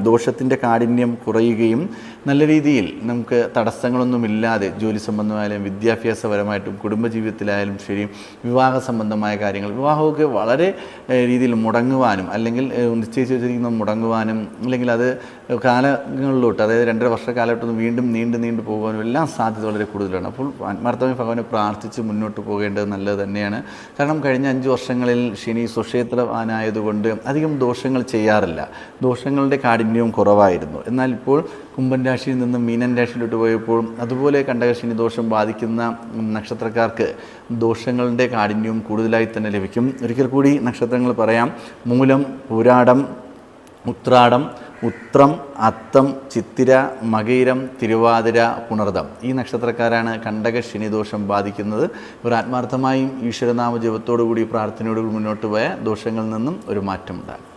ദോഷത്തിൻ്റെ കാഠിന്യം കുറയുകയും നല്ല രീതിയിൽ നമുക്ക് തടസ്സങ്ങളൊന്നുമില്ലാതെ ജോലി സംബന്ധമായാലും വിദ്യാഭ്യാസപരമായിട്ടും കുടുംബജീവിതത്തിലായാലും ശരി, വിവാഹ സംബന്ധമായ കാര്യങ്ങൾ, വിവാഹമൊക്കെ വളരെ രീതിയിൽ മുടങ്ങുവാനും അല്ലെങ്കിൽ നിശ്ചയിച്ച് വെച്ചിരിക്കുന്ന മുടങ്ങുവാനും അല്ലെങ്കിൽ അത് കാലങ്ങളിലോട്ട്, അതായത് 2.5 വർഷ കാലഘട്ടം വീണ്ടും നീണ്ടു പോകാനും എല്ലാം സാധ്യത വളരെ കൂടുതലാണ്. അപ്പോൾ ആത്മാർത്ഥമായി ഭഗവാനെ പ്രാർത്ഥിച്ച് മുന്നോട്ട് പോകേണ്ടത് നല്ലത് തന്നെയാണ്. കാരണം കഴിഞ്ഞ 5 വർഷങ്ങളിൽ ശനി സ്വക്ഷേത്രവാനായതുകൊണ്ട് അധികം ദോഷങ്ങൾ ചെയ്യാറില്ല. ദോഷങ്ങളുടെ കാഠിന്യവും കുറവായിരുന്നു. എന്നാൽ ഇപ്പോൾ കുംഭൻ രാശിയിൽ നിന്നും മീനൻ രാശിയിലോട്ട് പോയപ്പോൾ അതുപോലെ കണ്ടകശനി ദോഷം ബാധിക്കുന്ന നക്ഷത്രക്കാർക്ക് ദോഷങ്ങളുടെ കാഠിന്യവും കൂടുതലായി തന്നെ ലഭിക്കും. ഒരിക്കൽ കൂടി നക്ഷത്രങ്ങൾ പറയാം: മൂലം, പൂരാടം, ഉത്രാടം, ഉത്രം, അത്തം, ചിത്തിര, മകയിരം, തിരുവാതിര, പുണർദം. ഈ നക്ഷത്രക്കാരാണ് കണ്ടകശനി ദോഷം ബാധിക്കുന്നത്. ഇവർ ആത്മാർത്ഥമായും ഈശ്വരനാമ ജപത്തോടുകൂടി പ്രാർത്ഥനയോടുകൂടി മുന്നോട്ട് പോയ ദോഷങ്ങളിൽ നിന്നും ഒരു മാറ്റമുണ്ടാകും.